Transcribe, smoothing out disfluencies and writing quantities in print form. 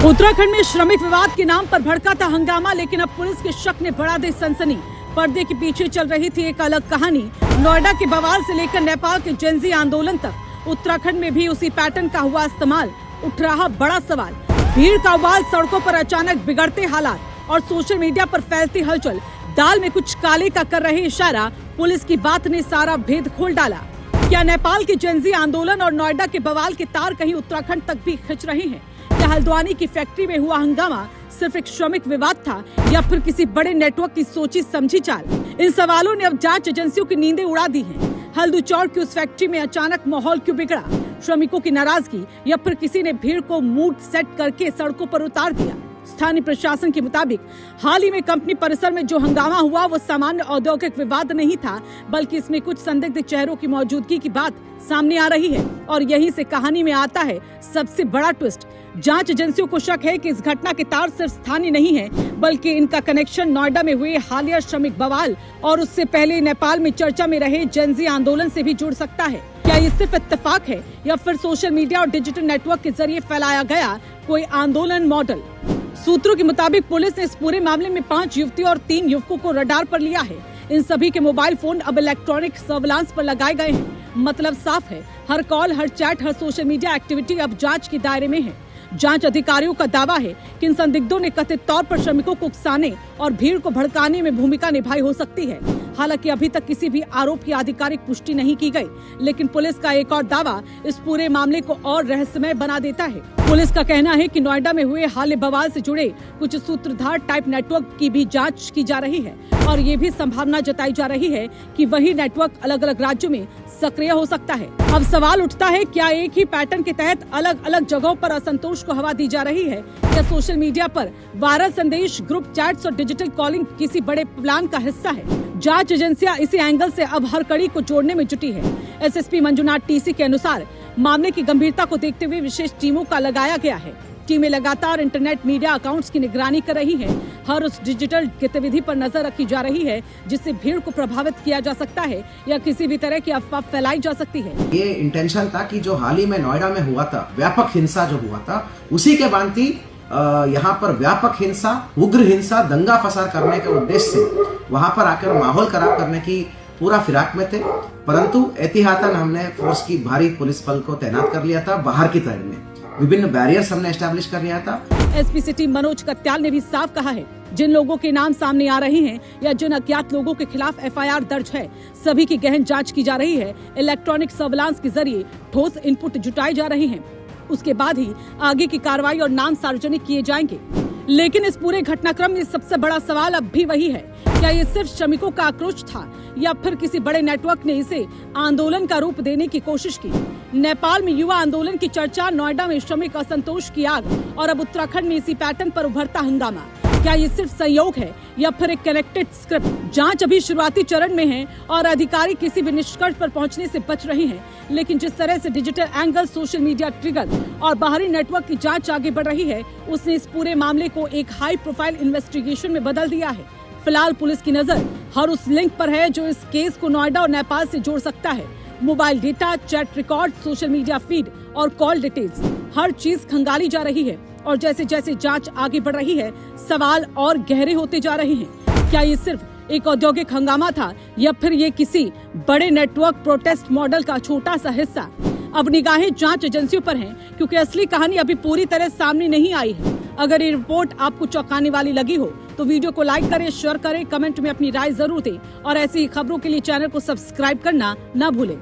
उत्तराखंड में श्रमिक विवाद के नाम पर भड़का था हंगामा, लेकिन अब पुलिस के शक ने बढ़ा दी सनसनी। पर्दे के पीछे चल रही थी एक अलग कहानी। नोएडा के बवाल से लेकर नेपाल के जेनजी आंदोलन तक उत्तराखंड में भी उसी पैटर्न का हुआ इस्तेमाल। उठ रहा बड़ा सवाल, भीड़ का उबाल, सड़कों पर अचानक बिगड़ते हालात और सोशल मीडिया पर फैलती हलचल। दाल में कुछ काले का कर रहे इशारा, पुलिस की बात ने सारा भेद खोल डाला। क्या नेपाल के जेनजी आंदोलन और नोएडा के बवाल के तार कहीं उत्तराखंड तक भी खिंच रहे हैं? क्या हल्द्वानी की फैक्ट्री में हुआ हंगामा सिर्फ एक श्रमिक विवाद था या फिर किसी बड़े नेटवर्क की सोची समझी चाल? इन सवालों ने अब जांच एजेंसियों की नींदें उड़ा दी हैं। हल्दूचौड़ की उस फैक्ट्री में अचानक माहौल क्यों बिगड़ा? श्रमिकों की नाराजगी या फिर किसी ने भीड़ को मूड सेट करके सड़कों पर उतार दिया? स्थानीय प्रशासन के मुताबिक हाल ही में कंपनी परिसर में जो हंगामा हुआ वो सामान्य औद्योगिक विवाद नहीं था, बल्कि इसमें कुछ संदिग्ध चेहरों की मौजूदगी की बात सामने आ रही है। और यहीं से कहानी में आता है सबसे बड़ा ट्विस्ट। जांच एजेंसियों को शक है कि इस घटना के तार सिर्फ स्थानीय नहीं है, बल्कि इनका कनेक्शन नोएडा में हुए हालिया श्रमिक बवाल और उससे पहले नेपाल में चर्चा में रहे जेनजी आंदोलन से भी जुड़ सकता है। क्या ये सिर्फ इत्तेफाक है या फिर सोशल मीडिया और डिजिटल नेटवर्क के जरिए फैलाया गया कोई आंदोलन मॉडल? सूत्रों के मुताबिक पुलिस ने इस पूरे मामले में 5 युवती और 3 युवकों को रडार पर लिया है। इन सभी के मोबाइल फोन अब इलेक्ट्रॉनिक सर्विलांस पर लगाए गए हैं। मतलब साफ है, हर कॉल, हर चैट, हर सोशल मीडिया एक्टिविटी अब जांच के दायरे में है। जांच अधिकारियों का दावा है कि इन संदिग्धों ने कथित तौर पर श्रमिकों को उकसाने और भीड़ को भड़काने में भूमिका निभाई हो सकती है। हालांकि अभी तक किसी भी आरोप की आधिकारिक पुष्टि नहीं की गई, लेकिन पुलिस का एक और दावा इस पूरे मामले को और रहस्यमय बना देता है। पुलिस का कहना है कि नोएडा में हुए हाल बवाल से जुड़े कुछ सूत्रधार टाइप नेटवर्क की भी जांच की जा रही है और ये भी संभावना जताई जा रही है कि वही नेटवर्क अलग अलग राज्यों में सक्रिय हो सकता है। अब सवाल उठता है, क्या एक ही पैटर्न के तहत अलग अलग जगहों पर असंतोष को हवा दी जा रही है? क्या सोशल मीडिया पर वायरल संदेश, ग्रुप चैट्स और डिजिटल कॉलिंग किसी बड़े प्लान का हिस्सा है? जांच एजेंसियां इसी एंगल से अब हर कड़ी को जोड़ने में जुटी है। एसएसपी मंजुनाथ टीसी के अनुसार मामले की गंभीरता को देखते हुए विशेष टीमों का लगाया गया है। टीमें लगातार इंटरनेट मीडिया अकाउंट्स की निगरानी कर रही हैं। हर उस डिजिटल गतिविधि पर नजर रखी जा रही है जिससे भीड़ को प्रभावित किया जा सकता है या किसी भी तरह की अफवाह फैलाई जा सकती है। ये इंटेंशन था कि जो हाल ही में नोएडा में हुआ था, व्यापक हिंसा जो हुआ था, उसी के भांति यहाँ पर व्यापक हिंसा, उग्र हिंसा, दंगा फसाद करने के उद्देश्य से वहां पर आकर माहौल खराब करने की पूरा फिराक में थे। परंतु एहतियातन हमने फोर्स की भारी पुलिस बल को तैनात कर लिया था। बाहर की तरफ में विभिन्न बैरियर्स हमने एस्टैब्लिश कर लिया था। एसपी सिटी मनोज कत्याल ने भी साफ कहा है, जिन लोगों के नाम सामने आ रहे हैं या जिन अज्ञात लोगों के खिलाफ एफआईआर दर्ज है, सभी की गहन जांच की जा रही है। इलेक्ट्रॉनिक सर्विलांस के जरिए ठोस इनपुट जुटाए जा रहे हैं। उसके बाद ही आगे की कार्रवाई और नाम सार्वजनिक किए जाएंगे। लेकिन इस पूरे घटनाक्रम में सबसे बड़ा सवाल अब भी वही है, क्या ये सिर्फ श्रमिकों का आक्रोश था या फिर किसी बड़े नेटवर्क ने इसे आंदोलन का रूप देने की कोशिश की? नेपाल में युवा आंदोलन की चर्चा, नोएडा में श्रमिक असंतोष की आग और अब उत्तराखंड में इसी पैटर्न पर उभरता हंगामा। क्या ये सिर्फ संयोग है या फिर एक कनेक्टेड स्क्रिप्ट? जांच अभी शुरुआती चरण में है और अधिकारी किसी भी निष्कर्ष पर पहुंचने से बच रहे हैं। लेकिन जिस तरह से digital angle, social media trigger और बाहरी नेटवर्क की जांच आगे बढ़ रही है, उसने इस पूरे मामले को एक हाई प्रोफाइल इन्वेस्टिगेशन में बदल दिया है। फिलहाल पुलिस की नजर हर उस लिंक पर है जो इस केस को नोएडा और नेपाल से जोड़ सकता है। Mobile data, chat record, social media feed और कॉल डिटेल्स, हर चीज खंगाली जा रही है। और जैसे जैसे जांच आगे बढ़ रही है, सवाल और गहरे होते जा रहे हैं। क्या ये सिर्फ एक औद्योगिक हंगामा था या फिर ये किसी बड़े नेटवर्क प्रोटेस्ट मॉडल का छोटा सा हिस्सा? अब निगाहें जांच एजेंसियों पर हैं, क्योंकि असली कहानी अभी पूरी तरह सामने नहीं आई है। अगर ये रिपोर्ट आपको चौंकाने वाली लगी हो तो वीडियो को लाइक करें, शेयर करें, कमेंट में अपनी राय जरूर दें और ऐसी खबरों के लिए चैनल को सब्सक्राइब करना न भूलें।